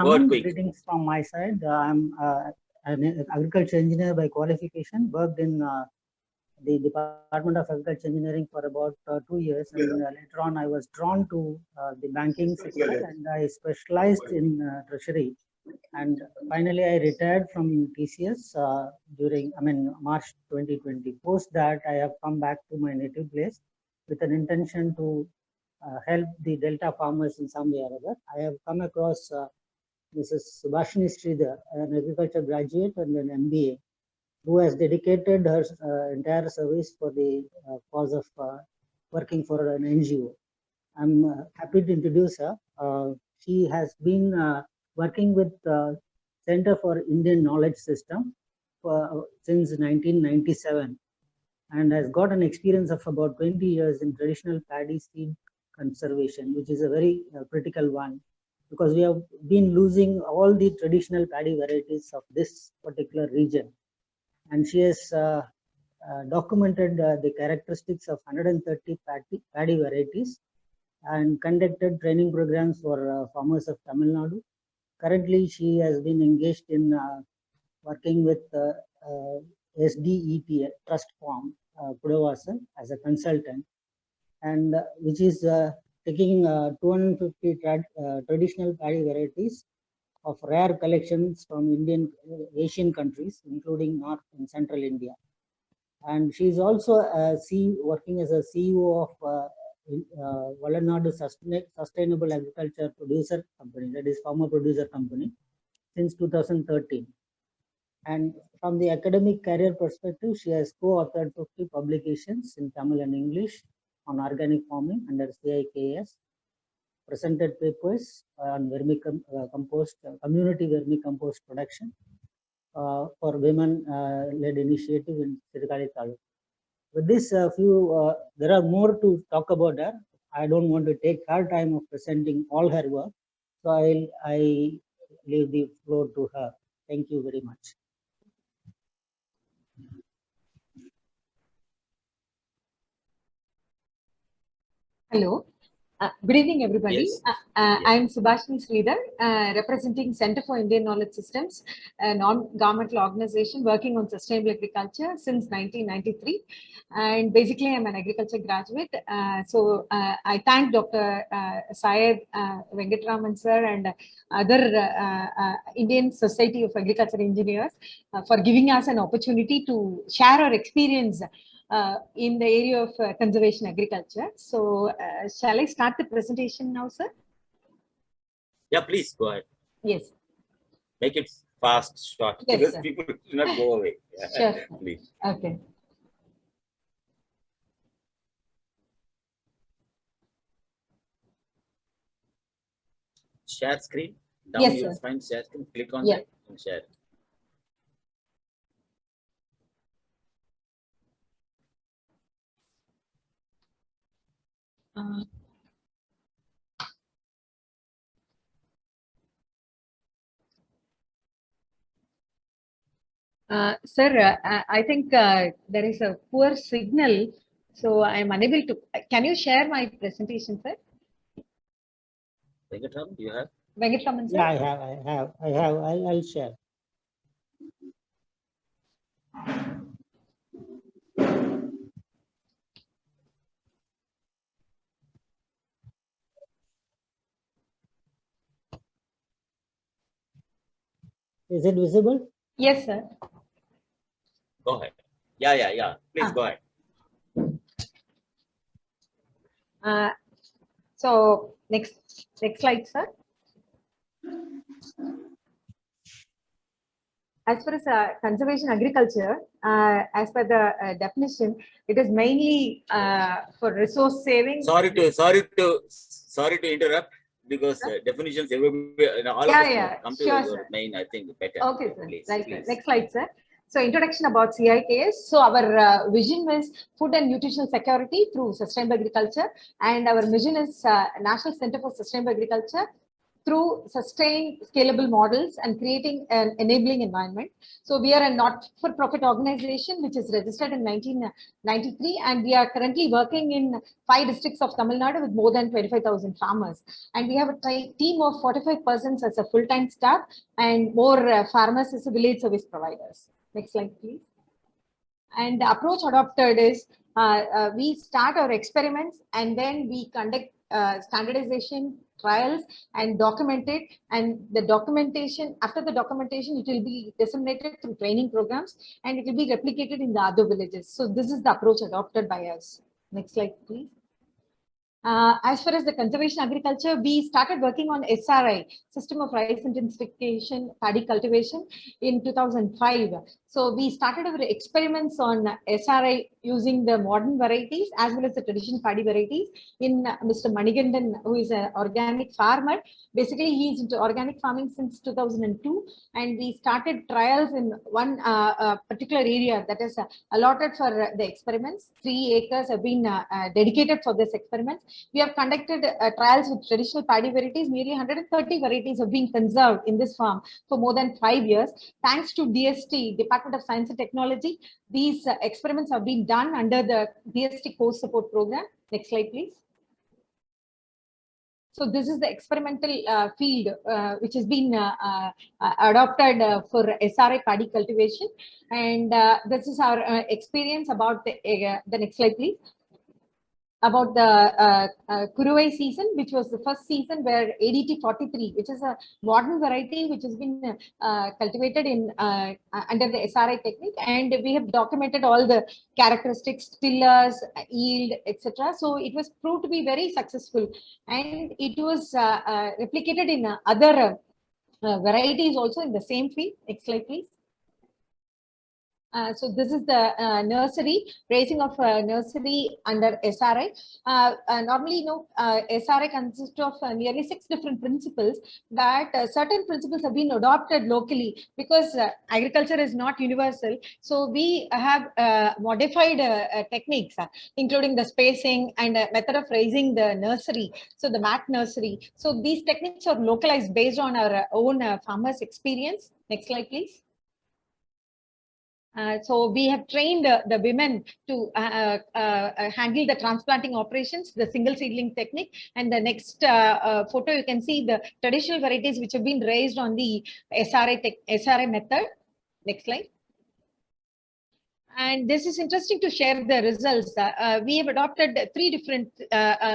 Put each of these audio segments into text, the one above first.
Greetings from my side. I'm an agriculture engineer by qualification, worked in the Department of Agriculture Engineering for about 2 years, and later on I was drawn to the banking sector, and I specialized in treasury. And finally, I retired from TCS during March 2020. Post that, I have come back to my native place with an intention to help the Delta farmers in some way or other. I have come across Mrs. Subhashini Sridhar, an agriculture graduate and an MBA, who has dedicated her entire service for the cause of working for an NGO. I'm happy to introduce her. She has been working with Center for Indian Knowledge System since 1997 and has got an experience of about 20 years in traditional paddy seed conservation, which is a very critical one, because we have been losing all the traditional paddy varieties of this particular region. And she has documented the characteristics of 130 paddy varieties and conducted training programs for farmers of Tamil Nadu. Currently, she has been engaged in working with SDEP, Trust Farm, Pudavasan, as a consultant, and which is taking 250 traditional paddy varieties of rare collections from Asian countries, including North and Central India. And she is also working as a CEO of Valanadu Sustainable Agriculture Producer Company, that is Farmer Producer Company, since 2013. And from the academic career perspective, she has co-authored 50 publications in Tamil and English on organic farming under CIKS, presented papers on community vermicompost production for women-led initiative in Sirikali Taluk. With this, there are more to talk about her. I don't want to take her time of presenting all her work, so I leave the floor to her. Thank you very much. Hello. Good evening, everybody. Yes. I'm Subhashini Sridhar, representing Center for Indian Knowledge Systems, a non-governmental organization working on sustainable agriculture since 1993. And basically, I'm an agriculture graduate. So I thank Dr. Syed Venkatraman sir and other Indian Society of Agriculture Engineers for giving us an opportunity to share our experience in the area of conservation agriculture. So shall I start the presentation now, sir? Yeah, please go ahead. Yes. Make it fast, short, Yes, because sir. people do not go away. Sure. Please. Okay. Share screen. Down Yes, you sir. will find share screen. Click on Yeah. that and share. Sir, I think there is a poor signal, so I am unable to. Can you share my presentation, sir? Venkatraman, do you have? Venkatraman, sir? Yeah, I have. I'll share. Is it visible? Yes, sir. Go ahead. Yeah. Please go ahead. So next slide, sir. As far as conservation agriculture, as per the definition, it is mainly for resource saving. Sorry to interrupt, because definitions everywhere, all of us come to sure, your sir. main, I think, better. Okay, sir. Please, Right, please. sir. Next slide, sir. So introduction about CIKS. So our vision is food and nutritional security through sustainable agriculture, and our mission is National Center for Sustainable Agriculture through sustained scalable models and creating an enabling environment. So we are a not-for-profit organization which is registered in 1993, and we are currently working in 5 districts of Tamil Nadu with more than 25,000 farmers. And we have a team of 45 persons as a full-time staff and more farmers as a village service providers. Next slide, please. And the approach adopted is we start our experiments and then we conduct standardization trials and document it, and the documentation, after the documentation, it will be disseminated through training programs and it will be replicated in the other villages. So this is the approach adopted by us. Next slide, please. As far as the conservation agriculture, we started working on SRI, System of Rice Intensification Paddy Cultivation, in 2005. So we started our experiments on SRI using the modern varieties as well as the traditional paddy varieties in Mr. Manigandan, who is an organic farmer. Basically, he is into organic farming since 2002, and we started trials in one particular area that is allotted for the experiments. 3 acres have been dedicated for this experiment. We have conducted trials with traditional paddy varieties. Nearly 130 varieties have been conserved in this farm for more than 5 years. Thanks to DST, Department of Science and Technology, these experiments have been done under the DST course support program. Next slide, please. So this is the experimental field which has been adopted for SRI paddy cultivation. And this is our experience about the next slide, please. About the Kuruvai season, which was the first season where ADT 43, which is a modern variety which has been cultivated in under the SRI technique, and we have documented all the characteristics, tillers, yield, etc. So it was proved to be very successful, and it was replicated in other varieties also in the same field. Next slide, please. So this is the nursery, raising of nursery under SRI. Normally, SRI consists of nearly 6 different principles, but certain principles have been adopted locally because agriculture is not universal. So we have modified techniques, including the spacing and method of raising the nursery, so the mat nursery. So these techniques are localized based on our own farmers' experience. Next slide, please. So we have trained the women to handle the transplanting operations, the single seedling technique. And the next photo, you can see the traditional varieties which have been raised on the SRI method. Next slide. And this is interesting to share the results. We have adopted 3 different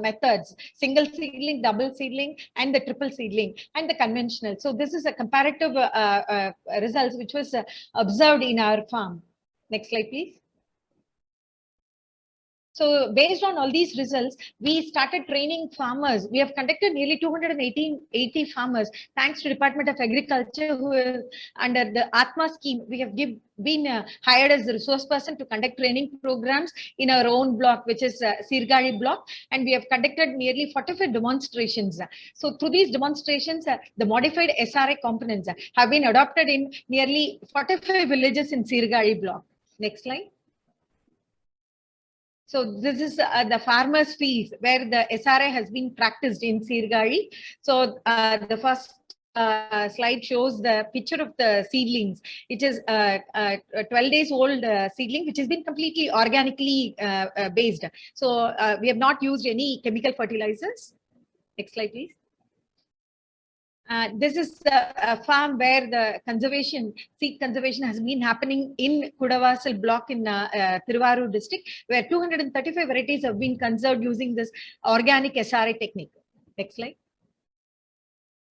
methods: single seedling, double seedling, and the triple seedling, and the conventional. So this is a comparative results which was observed in our farm. Next slide, please. So based on all these results, we started training farmers. We have conducted nearly 280 farmers, thanks to Department of Agriculture, who is under the Atma scheme. We have been hired as the resource person to conduct training programs in our own block, which is Sirgari block, and we have conducted nearly 45 demonstrations. So through these demonstrations, the modified SRI components have been adopted in nearly 45 villages in Sirgari block. Next slide. So this is the farmers' fields where the SRI has been practiced in Sirgari. So the first slide shows the picture of the seedlings. It is a 12 days old seedling, which has been completely organically based. So we have not used any chemical fertilizers. Next slide, please. This is a farm where the seed conservation has been happening in Kudavasal block in Thiruvarur district, where 235 varieties have been conserved using this organic SRI technique. Next slide.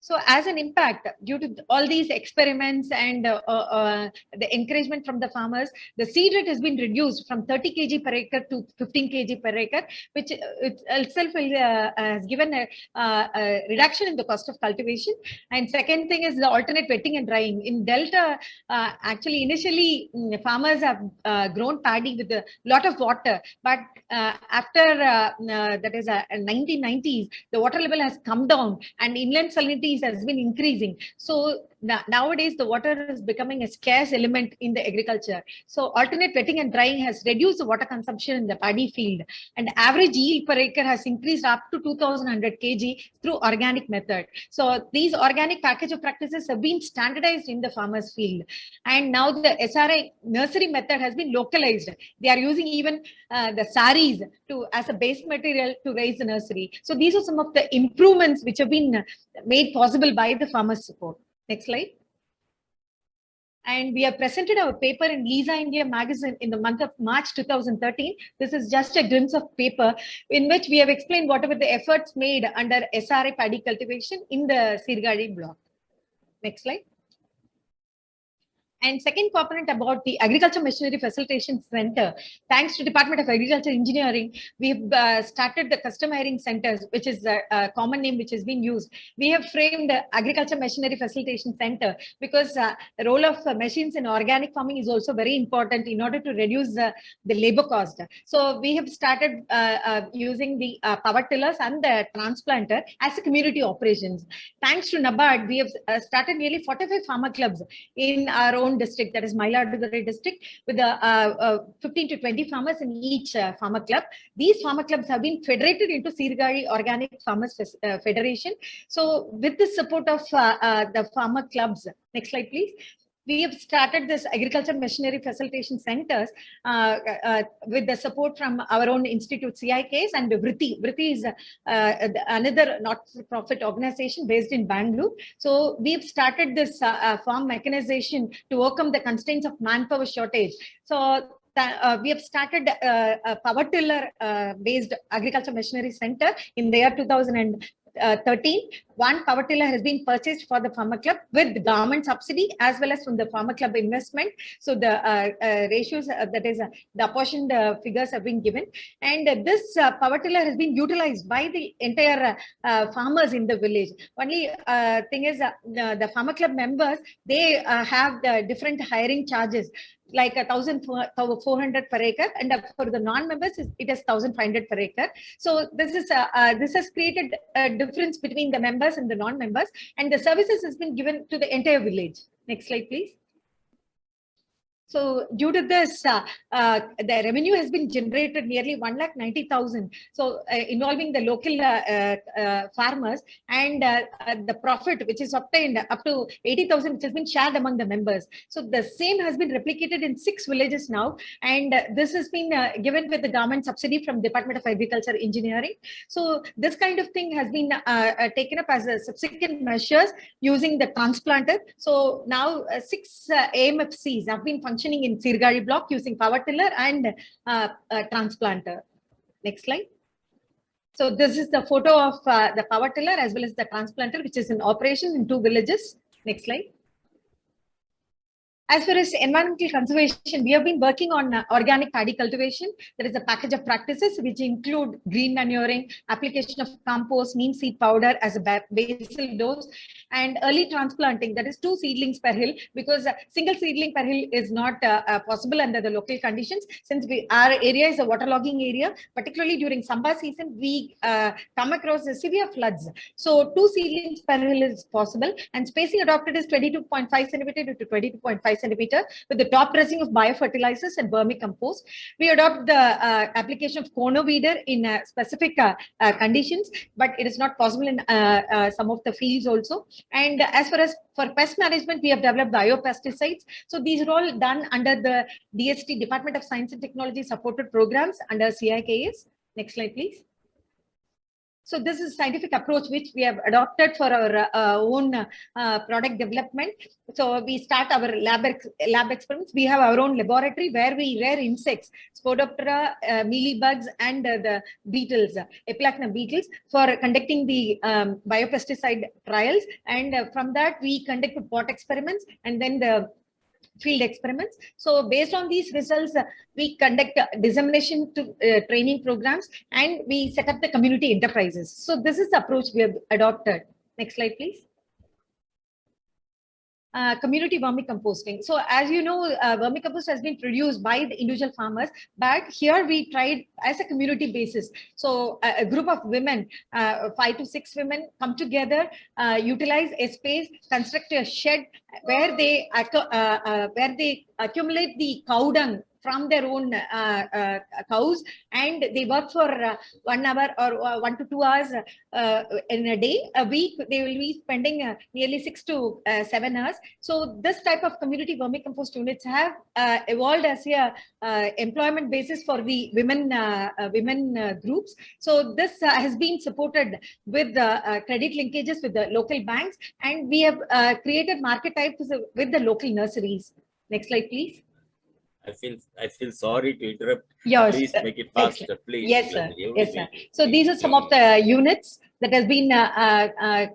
So as an impact, due to all these experiments and the encouragement from the farmers, the seed rate has been reduced from 30 kg per acre to 15 kg per acre, which itself has given a reduction in the cost of cultivation. And second thing is the alternate wetting and drying. In Delta, actually initially farmers have grown paddy with a lot of water, but after that is 1990s, the water level has come down and inland salinity has been increasing. So nowadays the water is becoming a scarce element in the agriculture. So alternate wetting and drying has reduced the water consumption in the paddy field, and average yield per acre has increased up to 2100 kg through organic method. So these organic package of practices have been standardized in the farmers field, and now the SRI nursery method has been localized. They are using even the saris as a base material to raise the nursery. So these are some of the improvements which have been made possible by the farmers support. Next slide. And we have presented our paper in Lisa India magazine in the month of March 2013. This is just a glimpse of paper in which we have explained whatever the efforts made under SRI paddy cultivation in the Sirgari block. Next slide. And second component about the Agriculture Machinery Facilitation Center, thanks to Department of Agriculture Engineering, we've started the custom hiring centers, which is a common name which has been used. We have framed the Agriculture Machinery Facilitation Center because the role of machines in organic farming is also very important in order to reduce the labor cost. So we have started using the power tillers and the transplanter as a community operations. Thanks to NABARD, we have started nearly 45 farmer clubs in our own district, that is Mailaduguri district, with 15 to 20 farmers in each farmer club. These farmer clubs have been federated into Sirgari Organic Farmers Federation. So with the support of the farmer clubs, next slide please, we have started this agriculture machinery facilitation centers with the support from our own institute CIKS and Vritti. Vritti is another not-for-profit organization based in Bangalore. So we've started this farm mechanization to overcome the constraints of manpower shortage. So we have started a power tiller based agriculture machinery center in the year 2013. One power tiller has been purchased for the farmer club with government subsidy as well as from the farmer club investment. So the ratios, that is the apportioned figures have been given, and this power tiller has been utilized by the entire farmers in the village. Only thing is the farmer club members, they have the different hiring charges, like 1,400 per acre, and for the non-members it is 1,500 per acre. So this has created a difference between the members and the non-members, and the services has been given to the entire village. Next slide, please. So due to this, the revenue has been generated nearly 1,90,000. So involving the local farmers, and the profit which is obtained up to 80,000, which has been shared among the members. So the same has been replicated in 6 villages now, and this has been given with the government subsidy from Department of Agriculture Engineering. So this kind of thing has been taken up as a subsequent measures using the transplanter. So now 6 AMFCs have been functioning in Sirgari block using power tiller and transplanter. Next slide. So this is the photo of the power tiller as well as the transplanter, which is in operation in 2 villages. Next slide. As far as environmental conservation, we have been working on organic paddy cultivation. There is a package of practices which include green manuring, application of compost, neem seed powder as a basal dose, and early transplanting, that is 2 seedlings per hill, because single seedling per hill is not possible under the local conditions. Since our area is a waterlogging area, particularly during summer season, we come across severe floods. So 2 seedlings per hill is possible, and spacing adopted is 22.5 centimeter to 22.5 centimeter with the top dressing of biofertilizers and vermicompost. We adopt the application of conoweeder in specific conditions, but it is not possible in some of the fields also. And as far as for pest management, we have developed biopesticides. So these are all done under the DST, Department of Science and Technology supported programs under CIKS. Next slide, please. So this is scientific approach which we have adopted for our own product development. So we start our lab experiments. We have our own laboratory where we rear insects, Spodoptera, mealybugs, and the beetles, Epilachnum beetles, for conducting the biopesticide trials. And from that we conduct pot experiments and then the field experiments. So based on these results, we conduct dissemination to training programs, and we set up the community enterprises. So this is the approach we have adopted. Next slide, please. community vermicomposting. So as you know, vermicompost has been produced by the individual farmers, but here we tried as a community basis. So a group of women, 5 to 6 women come together, utilize a space, construct a shed where they accumulate the cow dung from their own cows, and they work for 1 hour or 1 to 2 hours in a day. A week they will be spending nearly 6 to 7 hours. So this type of community vermicompost units have evolved as a employment basis for the women groups. So this has been supported with credit linkages with the local banks, and we have created market types with the local nurseries. Next slide, please. I feel sorry to interrupt. Yes, please make it faster, please. Yes, sir. Yes, sir. So these are some of the units that has been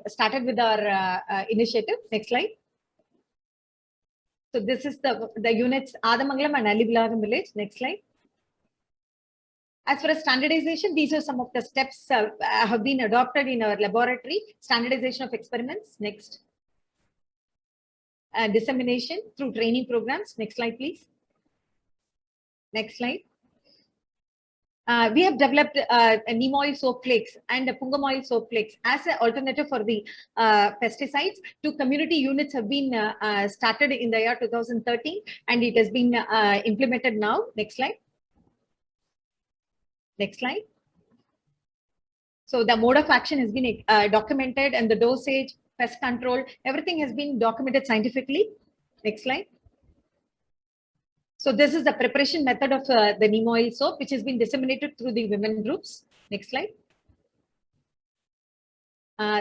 started with our initiative. Next slide. So this is the units Adamangalam and Alivilaram village. Next slide. As far as standardization, these are some of the steps have been adopted in our laboratory. Standardization of experiments. Next. Dissemination through training programs. Next slide, please. Next slide. We have developed neem oil soap flakes and pungam oil soap flakes as an alternative for the pesticides. 2 community units have been started in the year 2013, and it has been implemented now. Next slide. Next slide. So the mode of action has been documented, and the dosage, pest control, everything has been documented scientifically. Next slide. So this is the preparation method of the neem oil soap, which has been disseminated through the women groups. Next slide.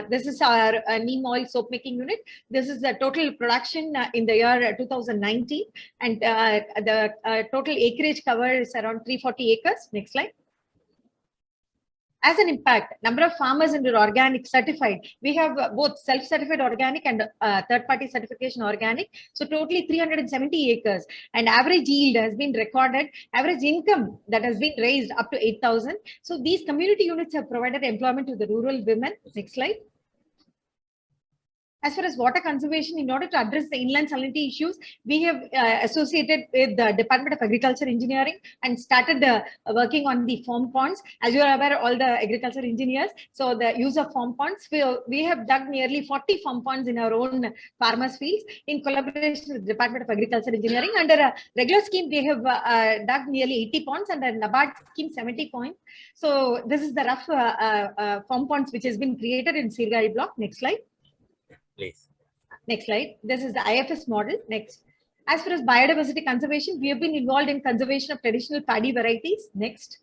This is our neem oil soap making unit. This is the total production in the year 2019, and the total acreage cover is around 340 acres. Next slide. As an impact, number of farmers under organic certified, we have both self-certified organic and third-party certification organic. So totally 370 acres, and average yield has been recorded, average income that has been raised up to 8,000. So these community units have provided employment to the rural women. Next slide. As far as water conservation, in order to address the inland salinity issues, we have associated with the Department of Agriculture Engineering and started working on the foam ponds. As you are aware, all the agriculture engineers, so the use of foam ponds, we have dug nearly 40 foam ponds in our own farmers' fields in collaboration with the Department of Agriculture Engineering. Under a regular scheme, they have dug nearly 80 ponds, and a NABARD scheme 70 ponds. So this is the rough foam ponds which has been created in Sirgari block. Next slide. Please. Next slide. This is the IFS model. Next. As far as biodiversity conservation, we have been involved in conservation of traditional paddy varieties. Next.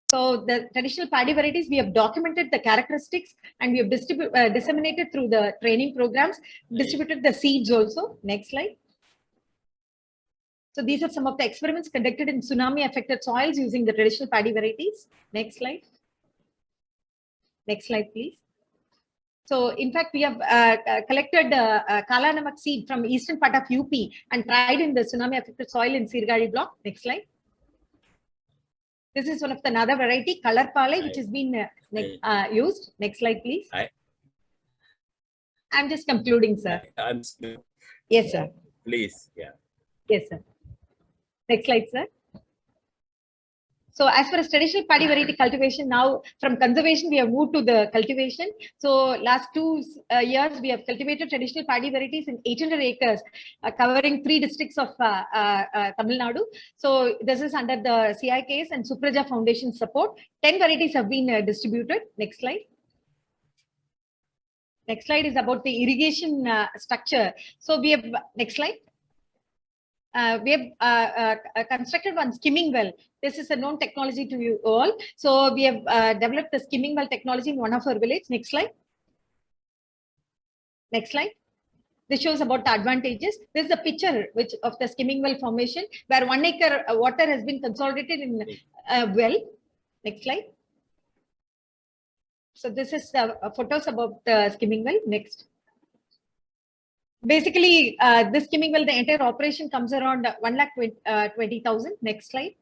So the traditional paddy varieties, we have documented the characteristics, and we have disseminated through the training programs, distributed the seeds also. Next slide. So these are some of the experiments conducted in tsunami affected soils using the traditional paddy varieties. Next slide. Next slide, please. So, in fact, we have collected Kala Namak seed from eastern part of UP and tried in the tsunami affected soil in Sirgari block. Next slide. This is one of the another variety, Color Pale, which has been used. Next slide, please. I'm just concluding, sir. Yes, sir. Please, yeah. Yes, sir. Next slide, sir. So as far as traditional paddy variety cultivation, now from conservation, we have moved to the cultivation. So last 2 years, we have cultivated traditional paddy varieties in 800 acres, covering 3 districts of Tamil Nadu. So this is under the CIKS and Supraja Foundation support. 10 varieties have been distributed. Next slide. Next slide is about the irrigation structure. So we have, next slide. We have constructed one skimming well. This is a known technology to you all. So we have developed the skimming well technology in one of our village. Next slide. Next slide. This shows about the advantages. This is a picture of the skimming well formation where 1 acre water has been consolidated in a well. Next slide. So this is the photos about the skimming well. Next. Basically, this skimming well, the entire operation comes around 1,20,000. Next slide.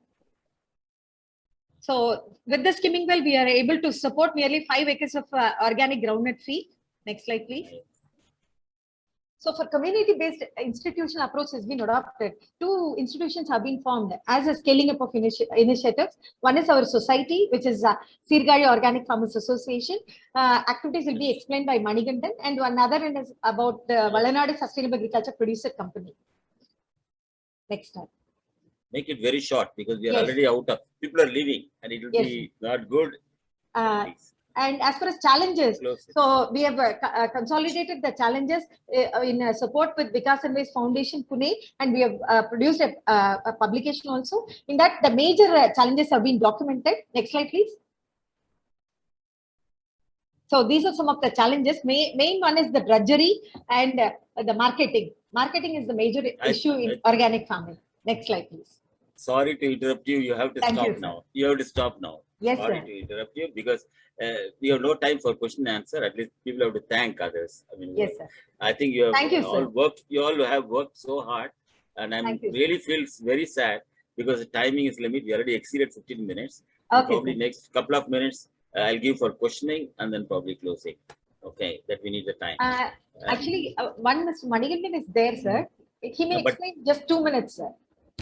So with the skimming well, we are able to support nearly 5 acres of organic groundnut feed. Next slide, please. So for community-based institutional approach has been adopted. 2 institutions have been formed as a scaling up of initiatives. One is our society, which is Sirgari Organic Farmers Association. Activities will be explained by Manigandan, and another one is about the Valanadu Sustainable Agriculture Producer Company. Next time. Make it very short because we are Yes. already out of, people are leaving and it will Yes. be not good. Please, And as far as challenges, close it. so we have consolidated the challenges in support with Vikas and Ways Foundation Pune, and we have produced a publication also. In that, the major challenges have been documented. Next slide, please. So these are some of the challenges. Main one is the drudgery and the marketing. Marketing is the major issue in organic farming. Next slide, please. Sorry to interrupt you. You have to Thank stop you, sir. now. You have to stop now. Yes, Sorry sir. to interrupt you because we have no time for question and answer. At least people have to thank others. I mean, Yes, sir. I think you have Thank you, all sir. worked. You all have worked so hard, and I'm Thank you, sir. really feels very sad because the timing is limit. We already exceeded 15 minutes. Okay, Probably sir. next couple of minutes I'll give for questioning and then probably closing. Okay, that we need the time. Actually, one Mr. Manigandan is there, sir. He may No, but- explain just 2 minutes, sir.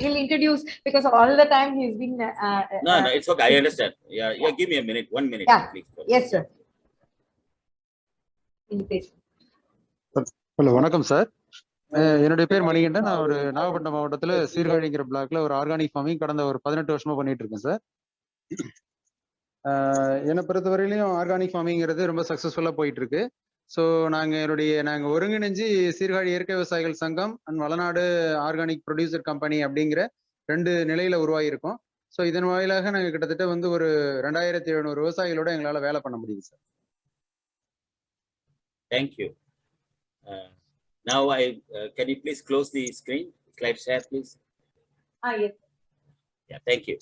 He'll introduce because all the time he's been. No, it's okay. I understand. Yeah, give me a minute. 1 minute, Yeah. please. Yes, sir. Invitation. Hello வணக்கம் sir. என்னுடைய பேர் மணிகண்டன். நான் ஒரு நாகப்பட்டினம் மாவட்டத்தில் சீர்காழிங்கிற பிளாக்ல ஒரு organic farming கடந்த ஒரு 18 வருஷமா பண்ணிட்டு இருக்கேன் சார். என்னை பொறுத்தவரையிலையும் ஆர்கானிக் ஃபார்மிங்கிறது ரொம்ப சக்ஸஸ்ஃபுல்லாக போயிட்டு இருக்கு. ஸோ நாங்கள் ஒருங்கிணைஞ்சு சீர்காழி இயற்கை விவசாயிகள் சங்கம் and Valanadu organic producer company அப்படிங்கிற 2 நிலையில உருவாகியிருக்கோம். ஸோ இதன் வாயிலாக நாங்கள் கிட்டத்தட்ட வந்து ஒரு 2700 விவசாயிகளோட எங்களால் வேலை பண்ண முடியுது sir. Thank you. Now can you please close the screen? Slide share, please. Yes. Yeah, thank you.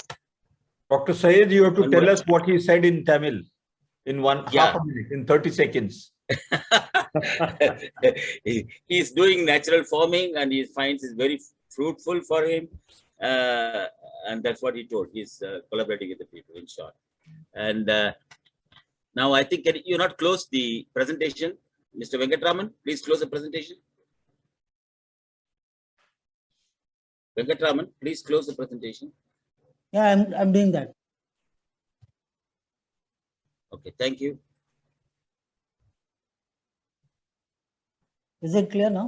Dr. Syed, you have to One tell word. us what he said in Tamil in Yeah. half a minute, in 30 seconds. He's doing natural farming and he finds it very fruitful for him. And that's what he told. He's collaborating with the people, in short. And now I think, can you not close the presentation? Mr. Venkatraman, please close the presentation. Venkatraman, please close the presentation. Yeah, I'm doing that. Okay, thank you. Is it clear now?